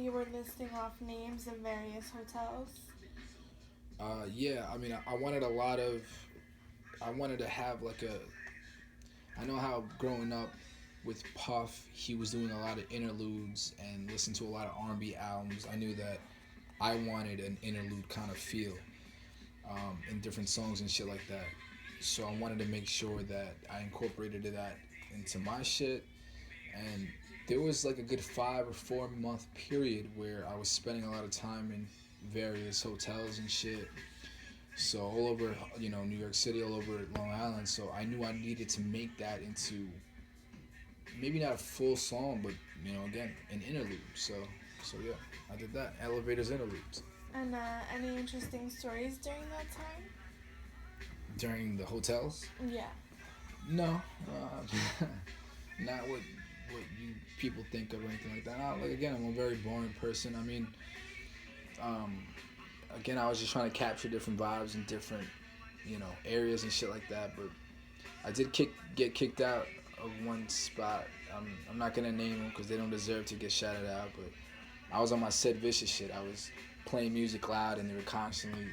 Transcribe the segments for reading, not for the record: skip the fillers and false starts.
you were listing off names of various hotels. Yeah, I mean, I wanted a lot of. I wanted to have like a. I know how growing up with Puff, he was doing a lot of interludes and listened to a lot of R&B albums. I knew that I wanted an interlude kind of feel in different songs and shit like that. So I wanted to make sure that I incorporated that into my shit. And there was like a good 5 or 4 month period where I was spending a lot of time in various hotels and shit. So all over, New York City, all over Long Island. So I knew I needed to make that into maybe not a full song, but again, an interlude. So yeah, I did that. Elevators interludes And any interesting stories during that time? during the hotels. Yeah. No, not what you people think of or anything like that. Like again, I'm a very boring person. I mean, um, again, I was just trying to capture different vibes and different areas and shit like that. But I did get kicked out of one spot. I'm not gonna name them because they don't deserve to get shouted out. But I was on my Sid Vicious shit. I was playing music loud and they were constantly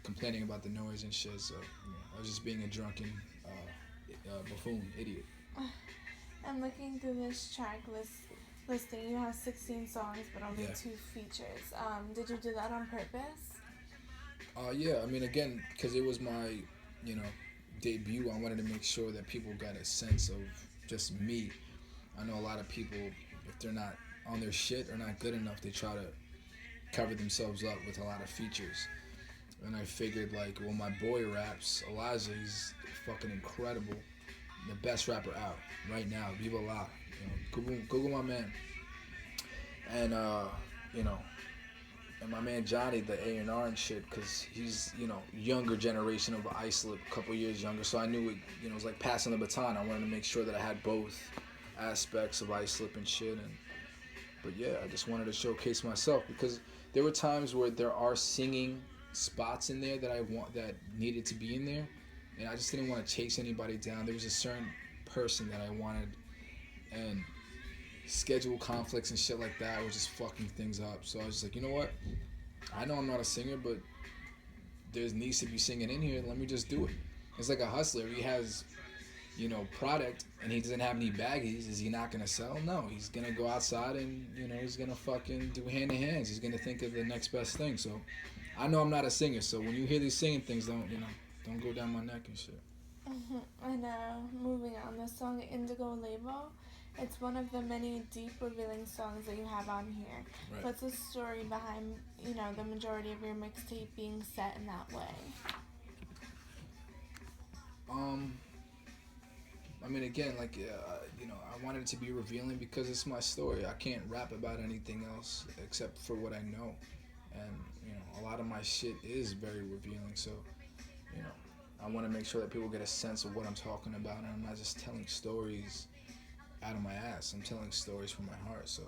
complaining about the noise and shit. So I was just being a drunken buffoon idiot. And looking through this track listing, you have 16 songs but only Yeah. two features. Did you do that on purpose? Yeah. I mean, again, because it was my you know debut, I wanted to make sure that people got a sense of just me. I know a lot of people, if they're not on their shit or not good enough, they try to cover themselves up with a lot of features. And I figured, like, well, my boy raps, Elijah, he's fucking incredible. The best rapper out right now, Viva La. Google my man. And, you know, and my man Johnny, the A&R and shit, because he's, younger generation of Islip, a couple years younger. So I knew it was like passing the baton. I wanted to make sure that I had both aspects of Islip and shit. But yeah, I just wanted to showcase myself because there were times where there are singing spots in there that I want that needed to be in there, and I just didn't want to chase anybody down. There was a certain person that I wanted, and schedule conflicts and shit like that was just fucking things up. So I was just like, you know what? I know I'm not a singer, but there needs to be singing in here. Let me just do it. It's like a hustler. He has product and he doesn't have any baggies, is he not gonna sell? No, he's gonna go outside and he's gonna fucking do hand to hands. He's gonna think of the next best thing. So I know I'm not a singer, so when you hear these singing things, don't go down my neck and shit. And moving on, the song Indigo Label. It's one of the many deep, revealing songs that you have on here. Right. What's the story behind, the majority of your mixtape being set in that way? Um, I mean, again, like I wanted it to be revealing because it's my story. I can't rap about anything else except for what I know, and a lot of my shit is very revealing. So you know, I want to make sure that people get a sense of what I'm talking about, and I'm not just telling stories out of my ass. I'm telling stories from my heart. So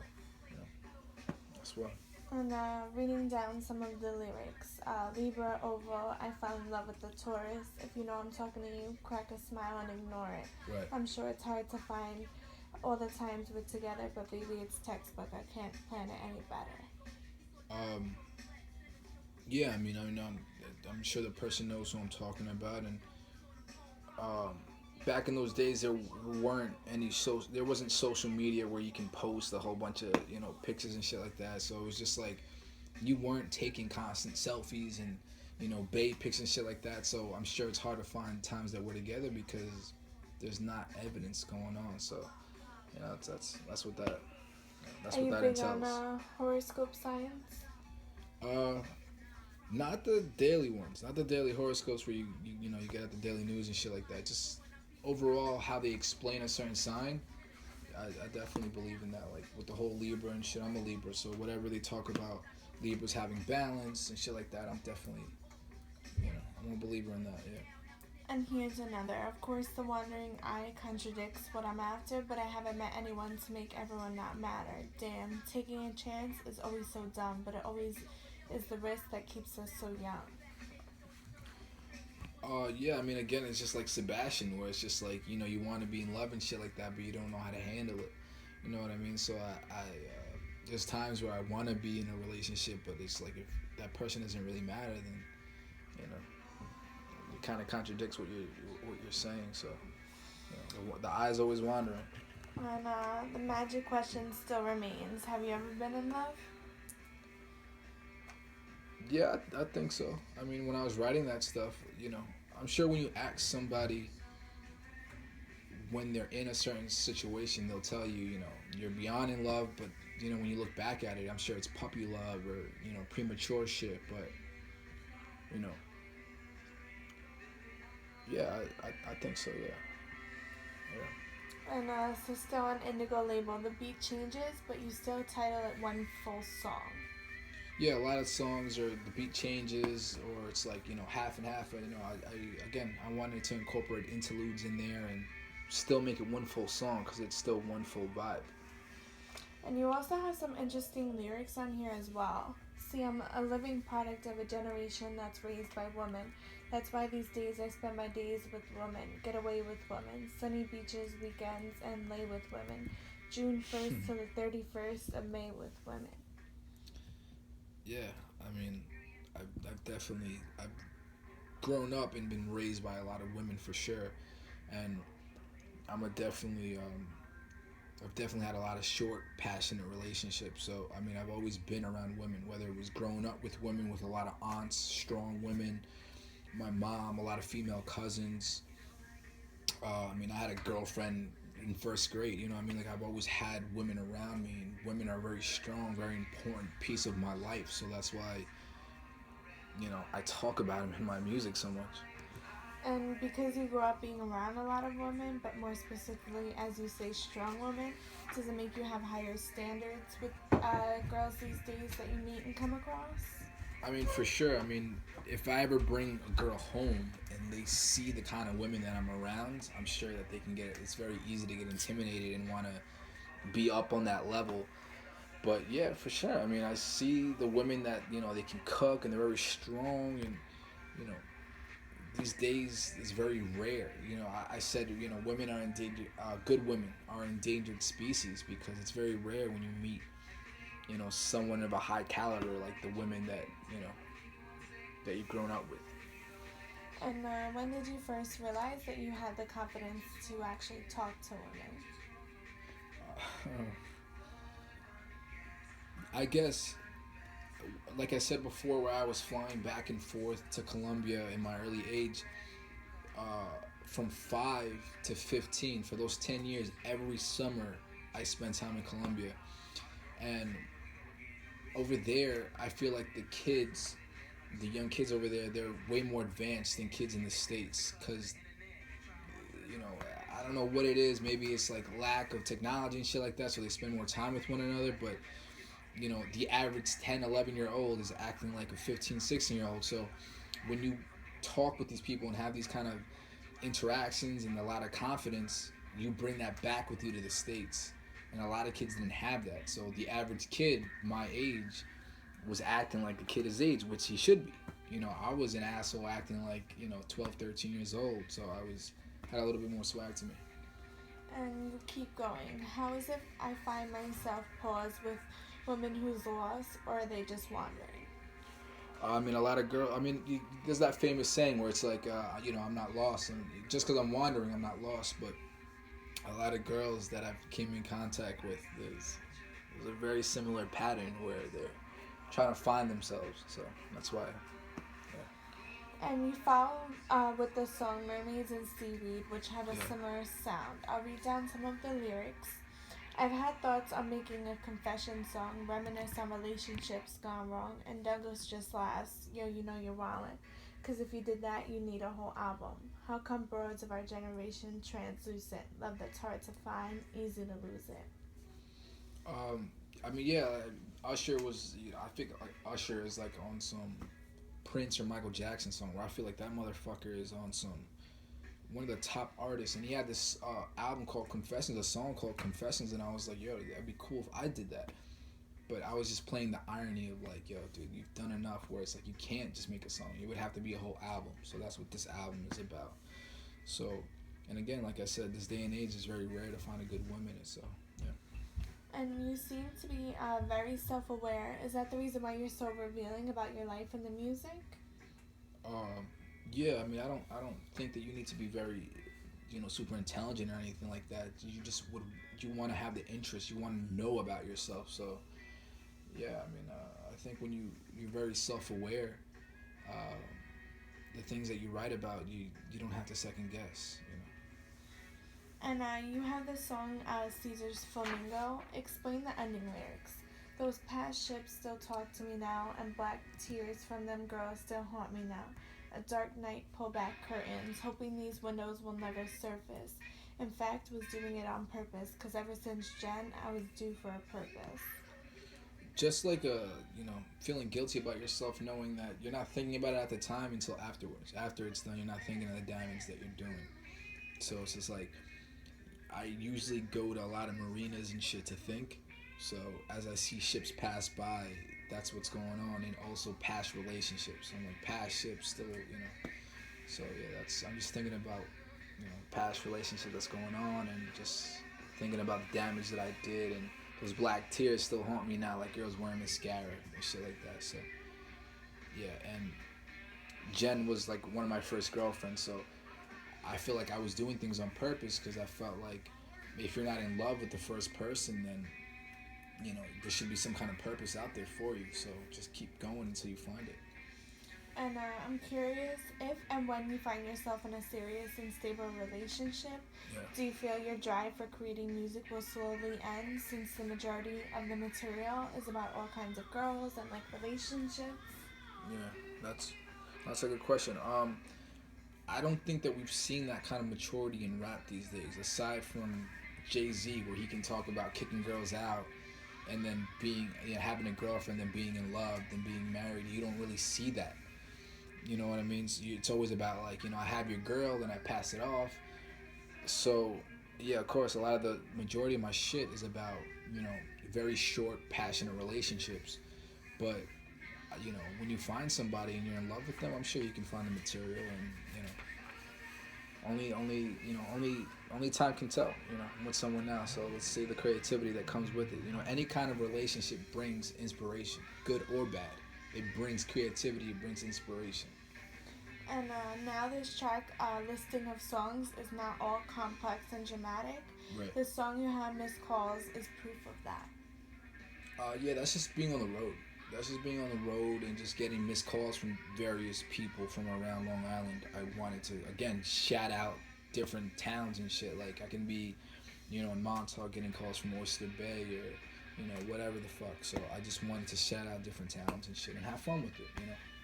that's why. And reading down some of the lyrics, Libra Oval, I fell in love with the Taurus. If you know I'm talking to you, crack a smile and ignore it. Right. I'm sure it's hard to find all the times we're together, but baby, it's textbook. I can't plan it any better. Um, yeah, I'm sure the person knows who I'm talking about, and um, back in those days there wasn't social media where you can post a whole bunch of pictures and shit like that. So it was just like you weren't taking constant selfies and babe pics and shit like that. So I'm sure it's hard to find times that we're together because there's not evidence going on. So that's what Are you that big on entails. horoscope science? Uh, Not the daily ones, not the daily horoscopes where you get at the daily news and shit like that. Just overall how they explain a certain sign. I definitely believe in that. Like with the whole Libra and shit, I'm a Libra, so whatever they talk about Libras having balance and shit like that, I'm definitely I'm a believer in that. Yeah. And here's another. Of course, the wandering eye contradicts what I'm after, but I haven't met anyone to make everyone not matter. Damn, taking a chance is always so dumb, but it always is the risk that keeps us so young. Yeah, I mean, again, it's just like Sebastian, where it's just like you want to be in love and shit like that, but you don't know how to handle it. You know what I mean? So I there's times where I want to be in a relationship, but it's like if that person doesn't really matter, then you know it kind of contradicts what you're saying. So the eye's always wandering. And the magic question still remains. Have you ever been in love? Yeah, I think so. I mean, when I was writing that stuff, I'm sure when you ask somebody when they're in a certain situation, they'll tell you, you're beyond in love, but when you look back at it, I'm sure it's puppy love or premature shit. But you know, yeah, I think so. Yeah, yeah. And so still on Indigo label, the beat changes, but you still title it one full song. Yeah, a lot of songs are the beat changes, or it's like half and half. I wanted to incorporate interludes in there and still make it one full song because it's still one full vibe. And you also have some interesting lyrics on here as well. See, I'm a living product of a generation that's raised by women. That's why these days I spend my days with women, get away with women, sunny beaches, weekends, and lay with women. June 1st to the 31st of May with women. Yeah, I mean, I've definitely I've grown up and been raised by a lot of women for sure, and I'm a definitely I've definitely had a lot of short, passionate relationships. So I mean, I've always been around women, whether it was growing up with women, with a lot of aunts, strong women, my mom, a lot of female cousins. I mean, I had a girlfriend in first grade. I mean, like I've always had women around me, and women are very strong, very important piece of my life. So that's why I talk about them in my music so much. And because you grew up being around a lot of women, but more specifically, as you say, strong women, does it make you have higher standards with girls these days that you meet and come across? I mean, for sure. I mean, if I ever bring a girl home and they see the kind of women that I'm around, I'm sure that they can get. It's very easy to get intimidated and want to be up on that level. But yeah, for sure. I mean, I see the women that they can cook and they're very strong, and you know these days is very rare. I said women are endangered. Good women are endangered species because it's very rare when you meet someone of a high caliber like the women that you've grown up with. And when did you first realize that you had the confidence to actually talk to women? I guess, like I said before, where I was flying back and forth to Colombia in my early age, from 5 to 15, for those 10 years, every summer I spent time in Colombia, and over there, I feel like the young kids over there, they're way more advanced than kids in the States, because you know I don't know what it is. Maybe it's like lack of technology and shit like that, so they spend more time with one another. But the average 10, 11-year old is acting like a 15, 16-year old. So when you talk with these people and have these kind of interactions and a lot of confidence, you bring that back with you to the States. And a lot of kids didn't have that. So the average kid my age was acting like a kid his age, which he should be. I was an asshole acting like 12, 13 years old. So had a little bit more swag to me. And you keep going. How is it I find myself paused with women who's lost, or are they just wandering? I mean, a lot of girls. I mean, there's that famous saying where it's like, I'm not lost, and just because I'm wandering, I'm not lost. But a lot of girls that I've came in contact with, there's a very similar pattern where they're trying to find themselves. So that's why. Yeah. And you follow with the song Mermaids and Seaweed, which have a similar sound. I'll read down some of the lyrics. I've had thoughts on making a confession song, reminisce on relationships gone wrong, and Douglas just laughs, yo, you know you're wildin'. Cause if you did that, you need a whole album. How come broads of our generation translucent? Love that's hard to find, easy to lose it. I mean, yeah, Usher was. I think like Usher is like on some Prince or Michael Jackson song where I feel like that motherfucker is on some one of the top artists, and he had this album called Confessions, a song called Confessions, and I was like, yo, that'd be cool if I did that. But I was just playing the irony of like, yo, dude, you've done enough where it's like you can't just make a song. It would have to be a whole album. So that's what this album is about. So, and again, like I said, this day and age is very rare to find a good woman, and so, yeah. And you seem to be very self aware. Is that the reason why you're so revealing about your life in the music? Um, yeah, I mean, I don't think that you need to be very, super intelligent or anything like that. You just would, you want to have the interest. You want to know about yourself. So yeah, I mean, I think when you're very self-aware, uh, the things that you write about, you don't have to second guess. And you have the song Caesar's Flamingo. Explain the ending lyrics. Those past ships still talk to me now, and black tears from them girls still haunt me now. A dark night pull back curtains, hoping these windows will never surface. In fact, was doing it on purpose, 'cause ever since Jen, I was due for a purpose. Just like feeling guilty about yourself, knowing that you're not thinking about it at the time until afterwards. After it's done, you're not thinking of the damage that you're doing. So it's just like I usually go to a lot of marinas and shit to think. So as I see ships pass by, that's what's going on, and also past relationships. I'm like past ships still. So yeah, that's I'm just thinking about past relationship that's going on, and just thinking about the damage that I did, and those black tears still haunt me now, like girls wearing mascara and shit like that. So yeah, and Jen was like one of my first girlfriends, so I feel like I was doing things on purpose because I felt like if you're not in love with the first person, then there should be some kind of purpose out there for you. So just keep going until you find it. And I'm curious if and when you find yourself in a serious and stable relationship, Yeah. do you feel your drive for creating music will slowly end since the majority of the material is about all kinds of girls and like relationships? Yeah, that's a good question. I don't think that we've seen that kind of maturity in rap these days, aside from Jay-Z, where he can talk about kicking girls out and then being, having a girlfriend, then being in love, then being married. You don't really see that. You know what I mean? So it's always about like, I have your girl, then I pass it off. So yeah, of course, a lot of the majority of my shit is about, you know, very short, passionate relationships. But when you find somebody and you're in love with them, I'm sure you can find the material, and only time can tell. I'm with someone now, so let's see the creativity that comes with it. Any kind of relationship brings inspiration, good or bad. It brings creativity, it brings inspiration. And now this track listing of songs is not all complex and dramatic. Right. The song you have, Missed Calls, is proof of that. Yeah, that's just being on the road. That's just being on the road and just getting missed calls from various people from around Long Island. I wanted to, again, shout out different towns and shit. Like, I can be, in Montauk getting calls from Oyster Bay or, whatever the fuck. So I just wanted to shout out different towns and shit and have fun with it.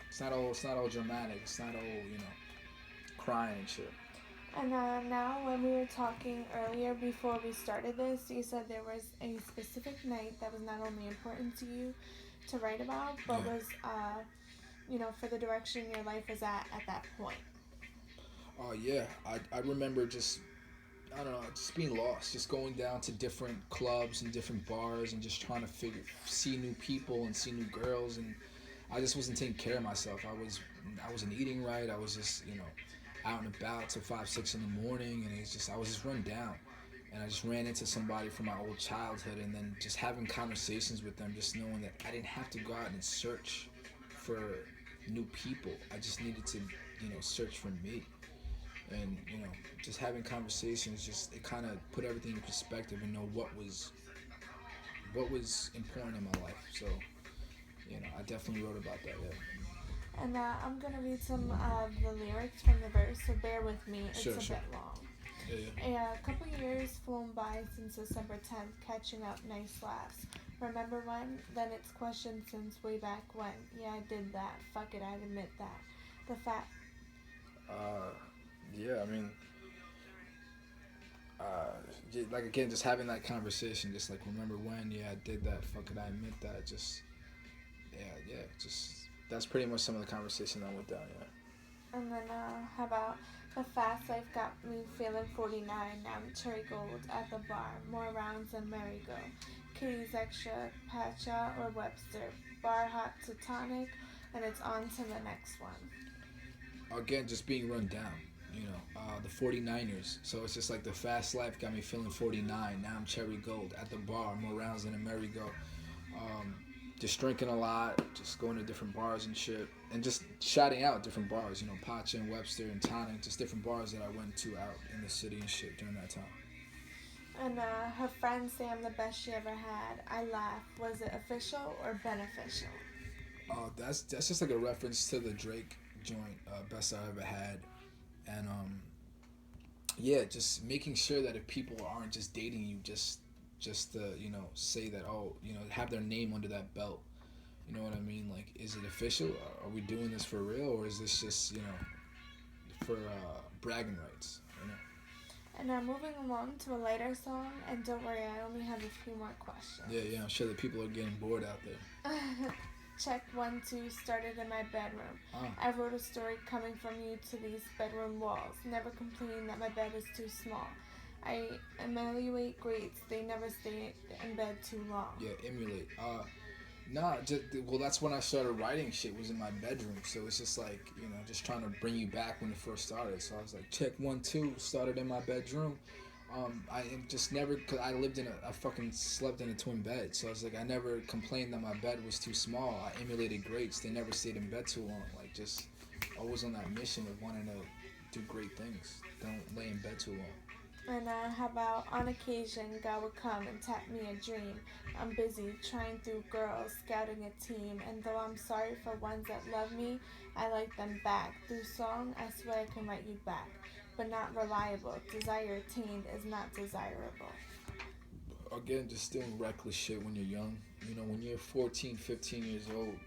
It's not all dramatic. It's not all, crying and shit. And now, when we were talking earlier before we started this, you said there was a specific night that was not only important to you to write about, but Yeah. was, for the direction your life was at that point. Yeah, I remember just, I don't know, just being lost, just going down to different clubs and different bars and just trying to see new people and see new girls, and I just wasn't taking care of myself. I wasn't eating right. I was just, out and about till 5, 6 in the morning, and I was just run down. And I just ran into somebody from my old childhood, and then just having conversations with them, just knowing that I didn't have to go out and search for new people. I just needed to, search for me. And, just having conversations, it kind of put everything in perspective and know what was important in my life. So, I definitely wrote about that, yeah. And I'm going to read some of the lyrics from the verse, so bear with me. It's Sure. a bit long. Yeah. A couple years flown by since December 10th, catching up nice laughs. Remember when? Then it's questioned since way back when. Yeah, I did that. Fuck it, I'd admit that. The fact. Yeah, I mean, like again, just having that conversation, just like remember when, yeah, I did that. Fuck it, I admit that. Just, yeah, just that's pretty much some of the conversation that went down. Yeah. And then how about the fast life got me feeling 49. Now I'm cherry gold at the bar. More rounds than merry-go. Kitty's extra, Patcha or Webster. Bar hot to tonic, and it's on to the next one. Again, just being run down. the 49ers. So it's just like the fast life got me feeling 49. Now I'm cherry gold at the bar, more rounds than a merry-go. Um, just drinking a lot, just going to different bars and shit, and just shouting out different bars. Pacha and Webster and Tonic, just different bars that I went to out in the city and shit during that time. And her friends say I'm the best she ever had. I laugh. Was it official or beneficial? That's just like a reference to the Drake joint, best I ever had, and yeah, just making sure that if people aren't just dating you, just to say that, have their name under that belt. You know what I mean? Like, is it official? Are we doing this for real, or is this just for bragging rights? And now moving along to a lighter song, and don't worry, I only have a few more questions. Yeah, I'm sure that people are getting bored out there. Check 1, 2, started in my bedroom. I wrote a story coming from you to these bedroom walls. Never complain that my bed is too small. I emulate greats. They never stay in bed too long. Yeah, emulate. Nah, well, that's when I started writing shit, was in my bedroom. So it's just like, just trying to bring you back when it first started. So I was like, check 1, 2, started in my bedroom. I just never, cause I fucking slept in a twin bed. So I was like, I never complained that my bed was too small. I emulated greats. They never stayed in bed too long. Like, just always on that mission of wanting to do great things. Don't lay in bed too long. And how about, on occasion, God would come and tap me a dream. I'm busy trying through girls, scouting a team. And though I'm sorry for ones that love me, I like them back. Through song, I swear I can write you back. But not reliable. Desire attained is not desirable. Again, just doing reckless shit when you're young. When you're 14, 15 years old,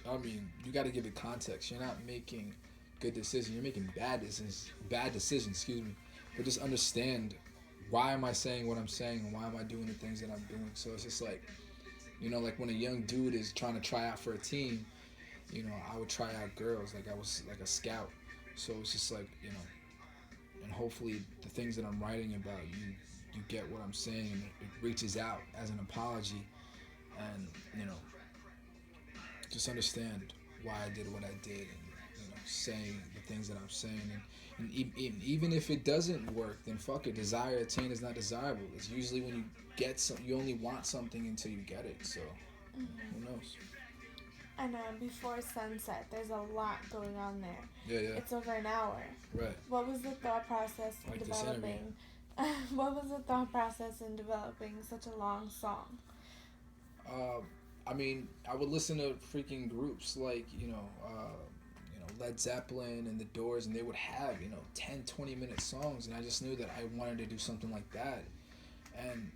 I mean, you got to give it context. You're not making good decisions. You're making bad decisions, excuse me. But just understand, why am I saying what I'm saying, and why am I doing the things that I'm doing? So it's just like, like when a young dude is trying to try out for a team, I would try out girls. Like, I was like a scout. So it's just like, and hopefully the things that I'm writing about, you get what I'm saying, and it reaches out as an apology, and just understand why I did what I did, and saying the things that I'm saying, and even if it doesn't work, then fuck it. Desire attained is not desirable. It's usually when you get you only want something until you get it. So who knows? And before sunset, there's a lot going on there. Yeah. It's over an hour. Right. What was the thought process in developing? What was the thought process in developing such a long song? I mean, I would listen to freaking groups like Led Zeppelin and The Doors, and they would have 10, 20-minute songs, and I just knew that I wanted to do something like that. And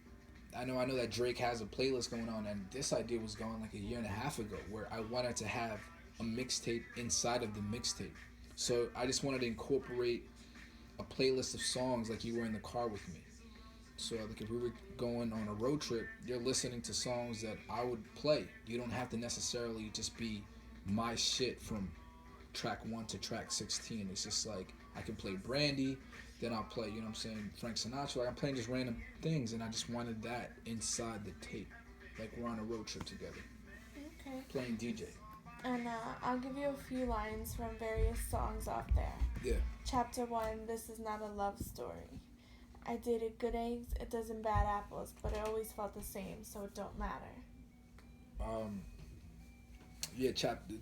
I know that Drake has a playlist going on, and this idea was going like a year and a half ago, where I wanted to have a mixtape inside of the mixtape. So I just wanted to incorporate a playlist of songs like you were in the car with me. So like if we were going on a road trip, you're listening to songs that I would play. You don't have to necessarily just be my shit from track 1 to track 16. It's just like I can play Brandy, then I'll play, Frank Sinatra. Like, I'm playing just random things, and I just wanted that inside the tape, like we're on a road trip together. Okay. Playing DJ. And I'll give you a few lines from various songs off there. Yeah. Chapter 1, this is not a love story. I dated good eggs, it doesn't bad apples, but it always felt the same, so it don't matter. Yeah,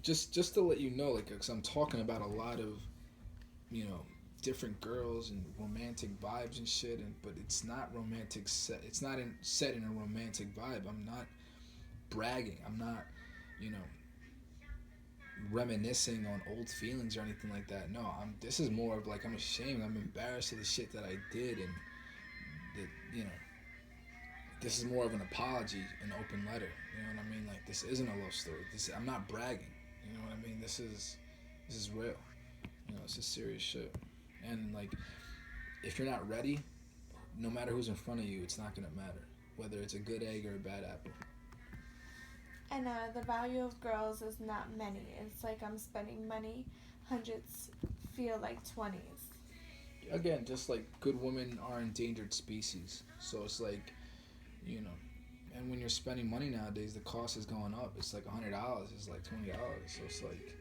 just to let you know, like, because I'm talking about a lot of, different girls and romantic vibes and shit, but it's not romantic set. It's not set in a romantic vibe. I'm not bragging. I'm not, reminiscing on old feelings or anything like that. No, this is more of like, I'm ashamed. I'm embarrassed of the shit that I did, and this is more of an apology, an open letter. You know what I mean? Like, this isn't a love story. I'm not bragging. You know what I mean? This is real. It's just serious shit. And like, if you're not ready, no matter who's in front of you, it's not gonna matter whether it's a good egg or a bad apple. And the value of girls is not many. It's like I'm spending money. Hundreds feel like 20s. Again, just like good women are endangered species. So it's like, and when you're spending money nowadays, the cost is going up. It's like $100. It's like $20. So it's like,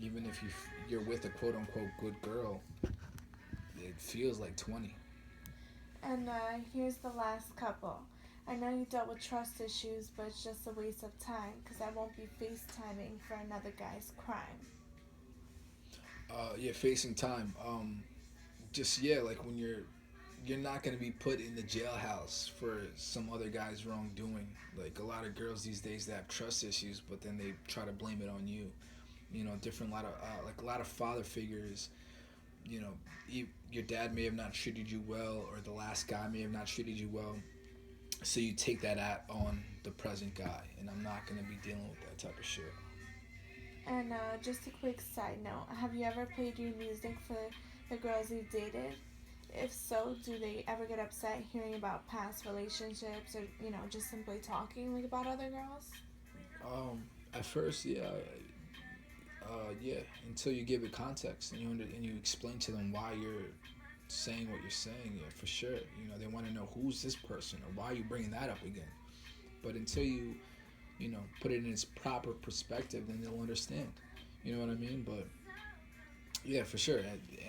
Even if you're with a quote unquote good girl, it feels like 20. And here's the last couple. I know you dealt with trust issues, but it's just a waste of time because I won't be FaceTiming for another guy's crime. Yeah, facing time. Just yeah, like when you're not gonna be put in the jailhouse for some other guy's wrongdoing. Like a lot of girls these days, they have trust issues, but then they try to blame it on you. You know, different lot of like a lot of father figures. You know, your dad may have not treated you well, or the last guy may have not treated you well. So you take that at on the present guy, and I'm not gonna be dealing with that type of shit. And just a quick side note, have you ever played your music for the girls you've dated? If so, do they ever get upset hearing about past relationships or, just simply talking like about other girls? At first, yeah, yeah. Until you give it context and and you explain to them why you're saying what you're saying. Yeah, for sure. You know, they want to know who's this person or why are you bringing that up again. But until you put it in its proper perspective, then they'll understand. You know what I mean? But yeah, for sure.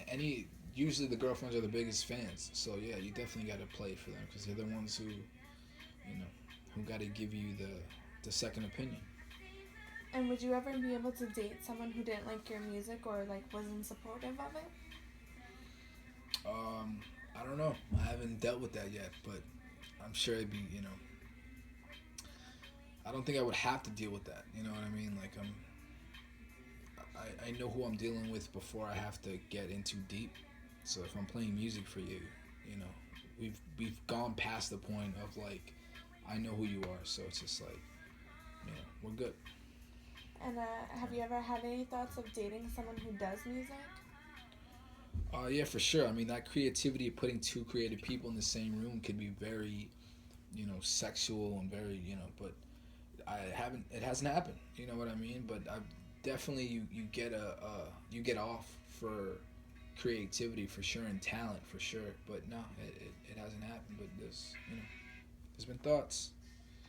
Any usually the girlfriends are the biggest fans. So yeah, you definitely got to play for them because they're the ones who got to give you the second opinion. And would you ever be able to date someone who didn't like your music or like wasn't supportive of it? I don't know. I haven't dealt with that yet, but I'm sure it'd be. I don't think I would have to deal with that. You know what I mean? Like I know who I'm dealing with before I have to get in too deep. So if I'm playing music for you, you know, we've gone past the point of like I know who you are. So it's just like, we're good. And have you ever had any thoughts of dating someone who does music? Yeah, for sure. I mean, that creativity of putting two creative people in the same room could be very, sexual and very, but I haven't. It hasn't happened. You know what I mean? But I definitely you get you get off for creativity for sure and talent for sure. But no, it hasn't happened. But there's been thoughts.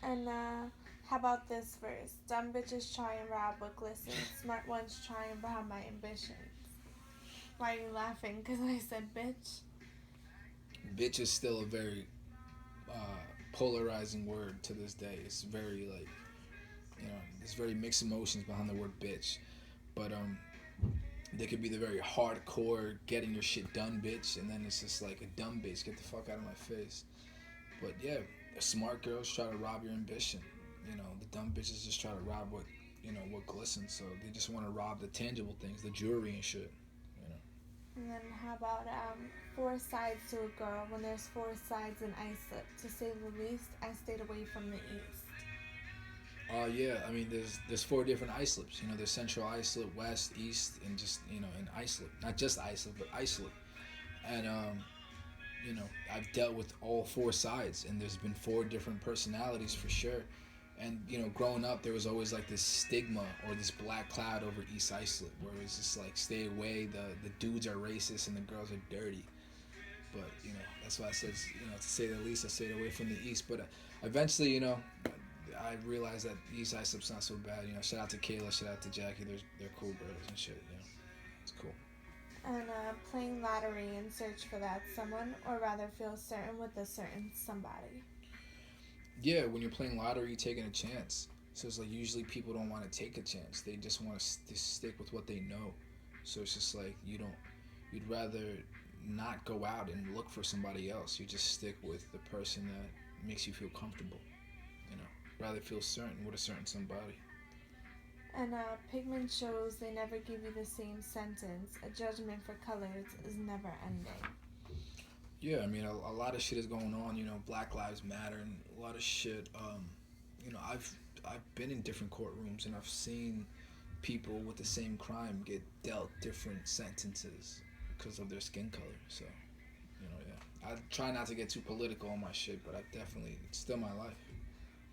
And how about this verse? Dumb bitches try and rob what glistens. Smart ones try and rob my ambitions. Why are you laughing? Because I said bitch? Bitch is still a very polarizing word to this day. It's very like there's very mixed emotions behind the word bitch. But they could be the very hardcore getting your shit done bitch, and then it's just like a dumb bitch, get the fuck out of my face. But yeah, smart girls try to rob your ambition. The dumb bitches just try to rob what glistens. So they just want to rob the tangible things, the jewelry and shit. And then how about four sides to a girl when there's four sides in islip? To say the least, I stayed away from the east. Yeah, I mean there's four different islips. There's central islip, west, east, and just and islip. Not just islip, but islip. And I've dealt with all four sides, and there's been four different personalities for sure. And growing up, there was always like this stigma or this black cloud over East Islip, where it's just like, stay away. The dudes are racist and the girls are dirty. But that's why I said, to say the least, I stayed away from the East. But eventually, I realized that East Islip's not so bad. Shout out to Kayla, shout out to Jackie. They're cool girls and shit. It's cool. And playing lottery in search for that someone, or rather feel certain with a certain somebody. Yeah, when you're playing lottery, you're taking a chance. So it's like usually people don't want to take a chance. They just want to stick with what they know. So it's just like you'd rather not go out and look for somebody else. You just stick with the person that makes you feel comfortable. Rather feel certain with a certain somebody. And pigment shows they never give you the same sentence. A judgment for colors is never ending. Yeah, I mean, a lot of shit is going on. Black Lives Matter and a lot of shit. I've been in different courtrooms and I've seen people with the same crime get dealt different sentences because of their skin color. So, yeah. I try not to get too political on my shit, but it's still my life.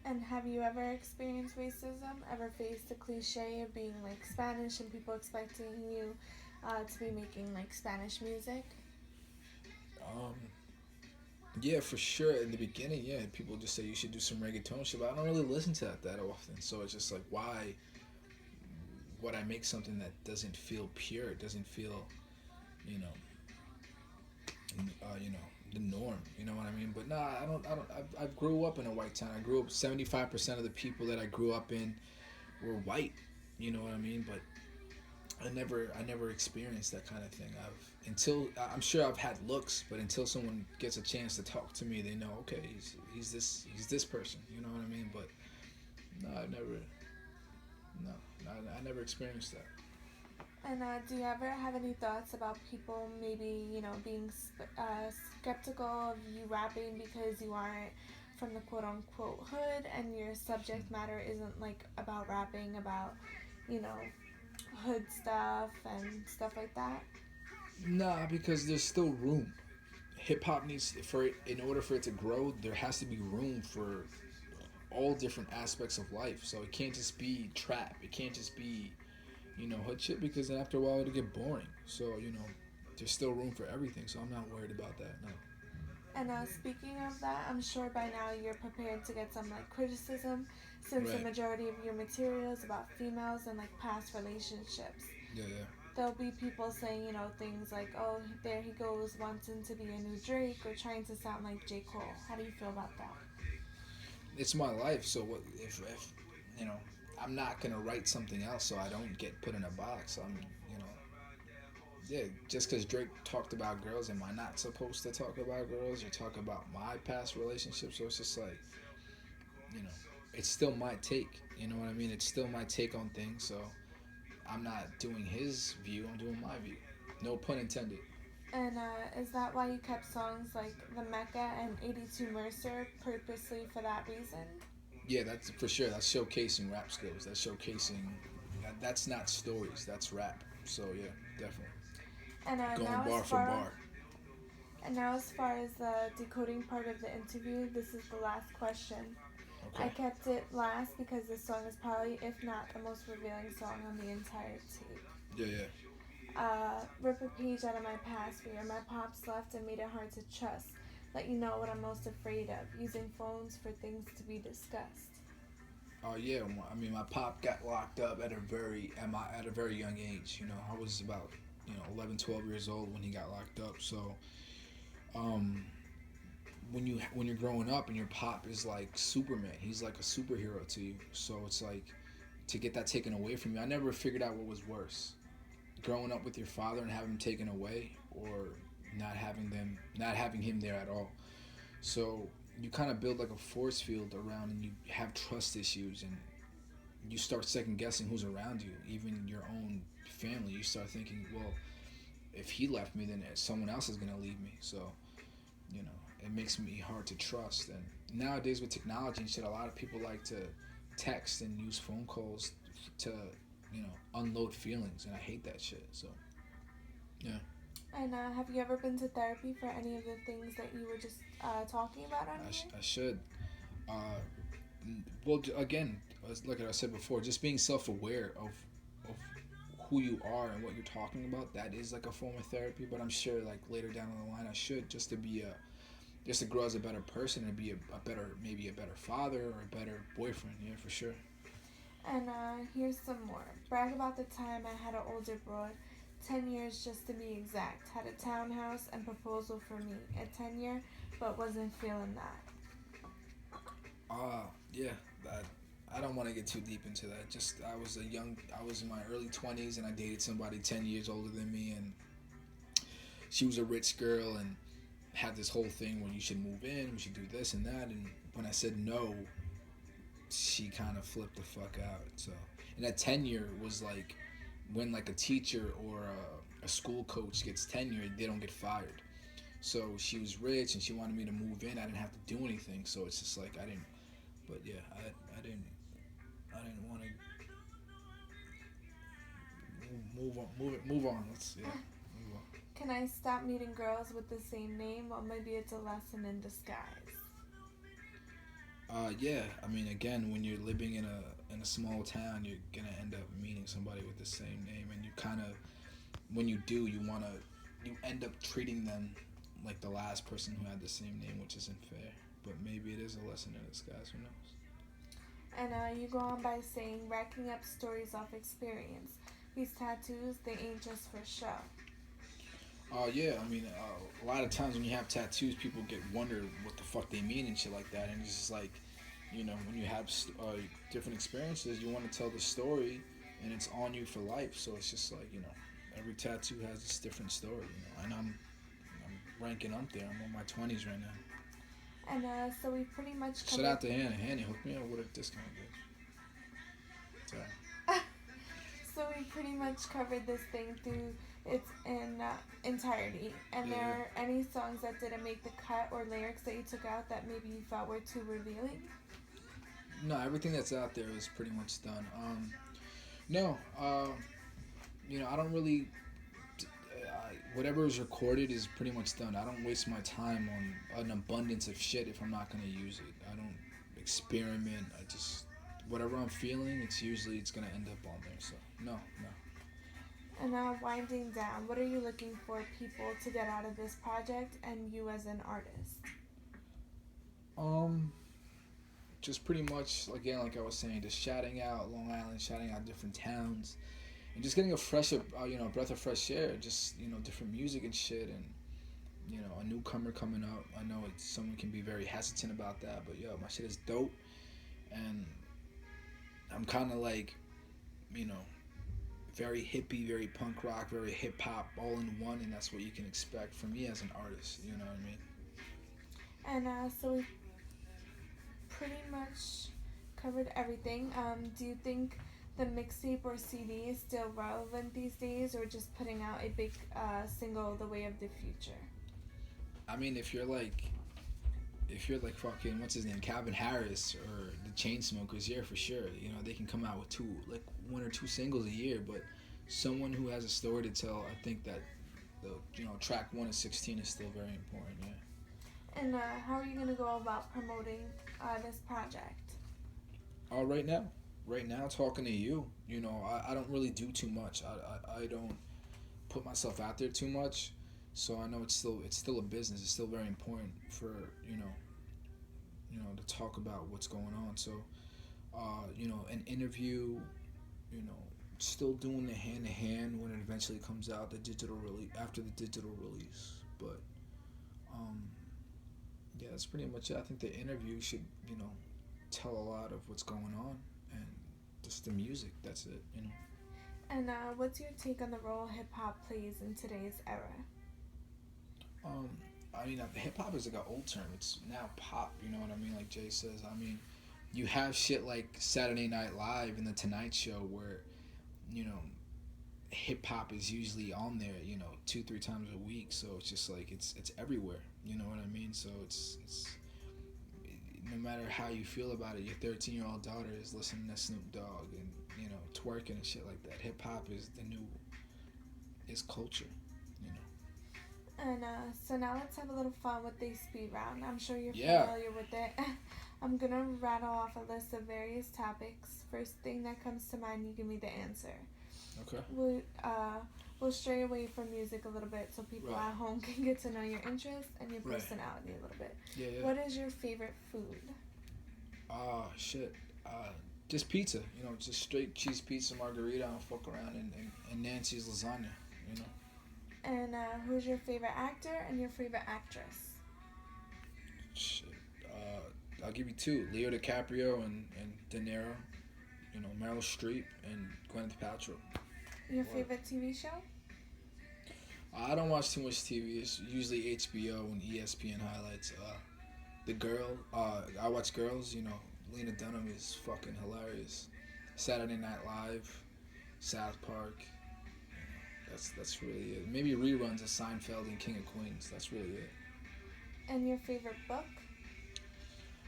And have you ever experienced racism? Ever faced the cliche of being like Spanish and people expecting you to be making like Spanish music? Um, yeah, for sure. In the beginning, yeah, people just say you should do some reggaeton shit, but I don't really listen to that often. So it's just like, would I make something that doesn't feel pure? It doesn't feel, you know, you know, the norm. You know what I mean? But nah, I don't. I don't. I grew up in a white town. I grew up. 75% of the people that I grew up in were white. You know what I mean? But I never experienced that kind of thing. I'm sure I've had looks, but until someone gets a chance to talk to me, they know, okay, he's this person. You know what I mean? But no, no, I never experienced that. And do you ever have any thoughts about people maybe, being skeptical of you rapping because you aren't from the quote unquote hood and your subject matter isn't like about rapping, about, you know, hood stuff and stuff like that? Nah, because there's still room. Hip hop needs for it in order for it to grow. There has to be room for all different aspects of life. So it can't just be trap. It can't just be hood shit because then after a while it'll get boring. So there's still room for everything. So I'm not worried about that. No. And speaking of that, I'm sure by now you're prepared to get some like criticism, since the Right. majority of your material is about females and like past relationships. Yeah, yeah. There'll be people saying, things like, oh, there he goes wanting to be a new Drake or trying to sound like J. Cole. How do you feel about that? It's my life. So what if you know I'm not gonna write something else so I don't get put in a box. Yeah, just because Drake talked about girls, am I not supposed to talk about girls or talk about my past relationships? So it's just like, you know, it's still my take. You know what I mean? It's still my take on things. So I'm not doing his view. I'm doing my view. No pun intended. And is that why you kept songs like The Mecca and 82 Mercer purposely for that reason? Yeah, that's for sure. That's showcasing rap skills. That's showcasing. That's not stories. That's rap. So yeah, definitely And going bar for bar. now as far as the decoding part of the interview, this is the last question. I Okay. kept it last because this song is probably, if not the most revealing song on the entire tape. Yeah, yeah. Rip a page out of my past for you. My pops left and made it hard to trust. Let you know what I'm most afraid of. Using phones for things to be discussed. Oh yeah. I mean, my pop got locked up at a very young age. I was about 11, 12 years old when he got locked up. So um, when you're growing up and your pop is like Superman, he's like a superhero to you. So it's like to get that taken away from you. I never figured out what was worse, growing up with your father and having him taken away, or not having him there at all. So you kind of build like a force field around, and you have trust issues, and you start second guessing who's around you, even your own family. You start thinking, well, if he left me, then someone else is gonna leave me. So it makes me hard to trust. And nowadays with technology and shit, a lot of people like to text and use phone calls to unload feelings, and I hate that shit. So yeah. And have you ever been to therapy for any of the things that you were just talking about on here? I should. Uh, well, again, like I said before, just being self-aware of who you are and what you're talking about, that is like a form of therapy. But I'm sure like later down the line, I should, just to grow as a better person and be a better, maybe a better father or a better boyfriend. Yeah, for sure. And here's some more. Brag about the time I had an older broad. 10 years just to be exact. Had a townhouse and proposal for me. A 10-year, but wasn't feeling that. Yeah. I don't want to get too deep into that. Just I was in my early 20s and I dated somebody 10 years older than me, and she was a rich girl and had this whole thing where you should move in, we should do this and that. And when I said no, she kind of flipped the fuck out. So, and that tenure was like when like a teacher or a school coach gets tenure, they don't get fired. So she was rich and she wanted me to move in. I didn't have to do anything. So it's just like I didn't. But yeah, I didn't want to move on. Let's yeah, move on. Can I stop meeting girls with the same name, or maybe it's a lesson in disguise? Yeah. I mean, again, when you're living in a small town, you're gonna end up meeting somebody with the same name, and you kind of, when you do, you end up treating them like the last person who had the same name, which isn't fair. But maybe it is a lesson in disguise. Who knows? And you go on by saying racking up stories off experience. These tattoos, they ain't just for show. Yeah, I mean, a lot of times when you have tattoos, people get wonder what the fuck they mean and shit like that, and it's just like, when you have different experiences, you want to tell the story, and it's on you for life. So it's just like, every tattoo has this different story, and I'm ranking up there. I'm on my 20s right now. And so we pretty much Shout covered. out to Hannah. Hannah hooked me up with a discount, bitch. Sorry. So we pretty much covered this thing through its entirety. And Yeah, there yeah. are any songs that didn't make the cut or lyrics that you took out that maybe you felt were too revealing? No, everything that's out there is pretty much done. No, I don't really. Whatever is recorded is pretty much done. I don't waste my time on an abundance of shit if I'm not gonna use it. I don't experiment. I just whatever I'm feeling, it's gonna end up on there. So no, no. And now winding down, what are you looking for people to get out of this project and you as an artist? Um, just pretty much again, like I was saying, just shouting out Long Island, shouting out different towns, and just getting a breath of fresh air. Just different music and shit, and a newcomer coming up. I know someone can be very hesitant about that, but yo, my shit is dope, and I'm kind of like, you know, very hippie, very punk rock, very hip hop, all in one, and that's what you can expect from me as an artist. You know what I mean? And so we pretty much covered everything. Do you think the mixtape or CD is still relevant these days, or just putting out a big single the way of the future? I mean, if you're like fucking what's his name, Calvin Harris or the Chainsmokers, yeah, for sure. They can come out with one or two singles a year, but someone who has a story to tell, I think that the track 1 of 16 is still very important. Yeah. And how are you gonna go about promoting this project? Right now, talking to you, I don't really do too much. I don't put myself out there too much, so I know it's still a business. It's still very important for you know to talk about what's going on. So an interview, you know, still doing the hand to hand when it eventually comes out, the digital release after the digital release. But um, yeah, that's pretty much it. I think the interview should tell a lot of what's going on and just the music. That's it. And what's your take on the role hip hop plays in today's era? Um, I mean, hip hop is like an old term. It's now pop. You know what I mean? Like Jay says. I mean, you have shit like Saturday Night Live and the Tonight Show where you know hip hop is usually on there. 2-3 times a week. So it's just like it's everywhere. You know what I mean? So it's no matter how you feel about it, your 13-year-old daughter is listening to Snoop Dogg and twerking and shit like that. Hip hop is culture. You know. And so now let's have a little fun with the speed round. I'm sure you're Yeah. familiar with it. I'm gonna rattle off a list of various topics. First thing that comes to mind, you give me the answer. Okay. We'll stray away from music a little bit so people Right. at home can get to know your interests and your Right. personality a little bit. Yeah. Yeah. What is your favorite food? Shit. Just pizza. Just straight cheese pizza, margarita. I'll fuck around and Nancy's lasagna. You know. And who's your favorite actor and your favorite actress? Shit. I'll give you two: Leo DiCaprio and De Niro. Meryl Streep and Gwyneth Paltrow. Your What? favorite TV show? I don't watch too much TV. It's usually HBO and ESPN highlights. The Girl. I watch Girls. Lena Dunham is fucking hilarious. Saturday Night Live, South Park. That's really it. Maybe reruns of Seinfeld and King of Queens. That's really it. And your favorite book?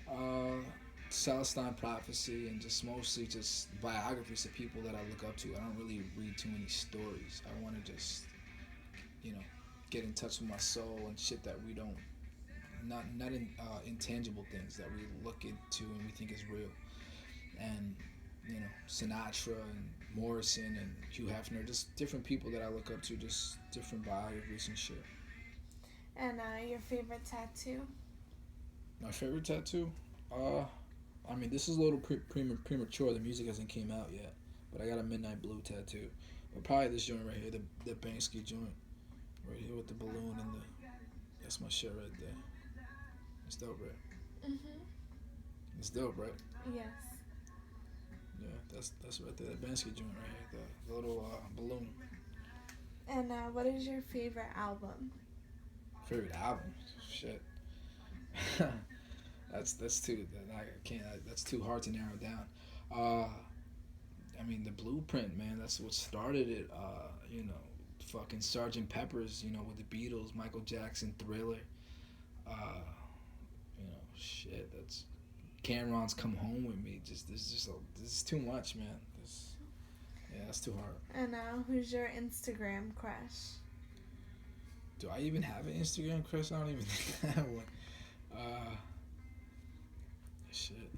Uh, Celestine Prophecy and just mostly just biographies of people that I look up to. I don't really read too many stories. I want to just you know get in touch with my soul and shit that we don't not intangible things that we look into and we think is real. And Sinatra and Morrison and Hugh Hefner, just different people that I look up to, just different biographies and shit. And your favorite tattoo? My favorite tattoo, I mean, this is a little premature. The music hasn't came out yet, but I got a Midnight Blue tattoo. But probably this joint right here, the Banksy joint, right here with the balloon and the. That's my shit right there. It's dope, right? Mhm. It's dope, right? Yes. Yeah, that's right there. The Banksy joint right here, the little balloon. And what is your favorite album? Favorite album? Shit. that's too. I can't. That's too hard to narrow down. Uh, I mean, the Blueprint, man. That's what started it. You know, fucking Sergeant Pepper's. You know, with the Beatles, Michael Jackson, Thriller. Uh, you know, shit. That's Cameron's Come Home with Me. This is too much, man. Yeah, that's too hard. And who's your Instagram crush? Do I even have an Instagram crush? I don't even think I have one. Shit.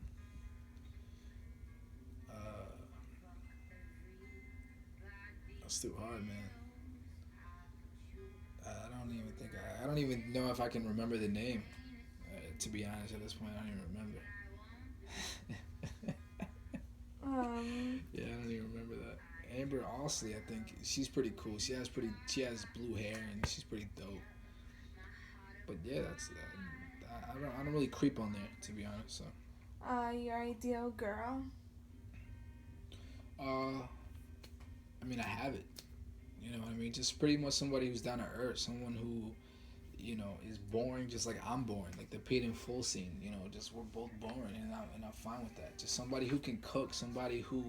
That's too hard, man. I don't even know if I can remember the name. To be honest, at this point, I don't even remember. Yeah, I don't even remember that. Amber Osley, I think she's pretty cool. She has blue hair and she's pretty dope. But yeah, that's I don't really creep on there, to be honest. So. Your ideal girl? I mean, I have it. You know what I mean? Just pretty much somebody who's down to earth, someone who, you know, is boring just like I'm boring. Like the paid in full scene, you know, just we're both boring, and I'm fine with that. Just somebody who can cook, somebody who,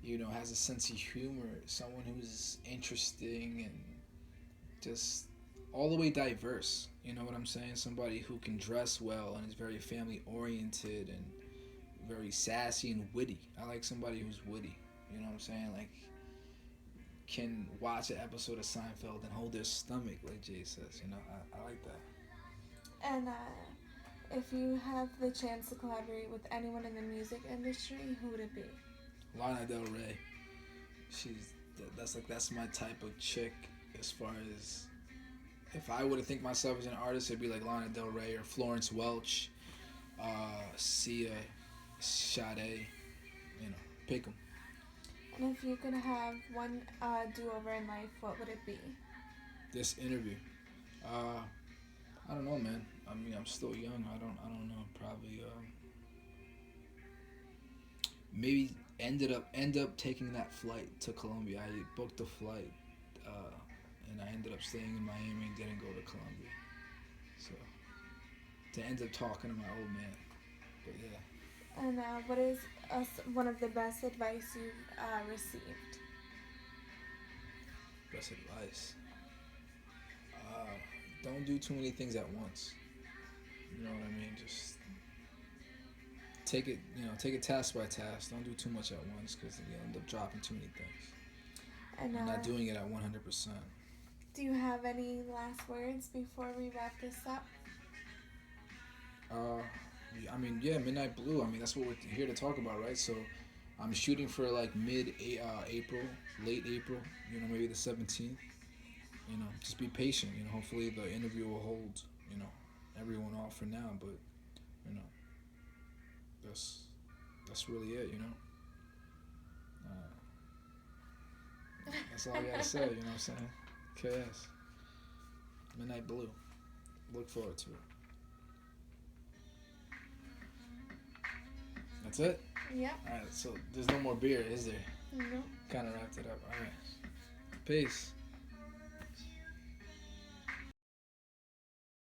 you know, has a sense of humor, someone who's interesting and just all the way diverse. You know what I'm saying? Somebody who can dress well and is very family oriented and very sassy and witty. I like somebody who's witty. You know what I'm saying? Like, can watch an episode of Seinfeld and hold their stomach, like Jay says. You know, I like that. And if you have the chance to collaborate with anyone in the music industry, who would it be? Lana Del Rey. That's my type of chick. As far as if I were to think myself as an artist, it'd be like Lana Del Rey or Florence Welch, Sia, Sade. You know, pick them. And if you could have one do-over in life, what would it be? This interview. I don't know, man. I mean, I'm still young. I don't know. Probably maybe end up taking that flight to Colombia. I booked a flight, and I ended up staying in Miami and didn't go to Colombia. So to end up talking to my old man. But yeah. And what is one of the best advice you've received? Best advice. Don't do too many things at once. You know what I mean? Just take it task by task. Don't do too much at once because you end up dropping too many things. And not doing it at 100%. Do you have any last words before we wrap this up? I mean, yeah, Midnight Blue. I mean, that's what we're here to talk about, right? So, I'm shooting for like April, late April. You know, maybe the 17th. You know, just be patient. You know, hopefully the interview will hold. You know, everyone off for now. But you know, that's really it. You know. That's all I gotta say. You know what I'm saying? KS. Midnight Blue. Look forward to it. That's it? Yep. Alright, so there's no more beer, is there? No. Kind of wrapped it up. Alright. Peace.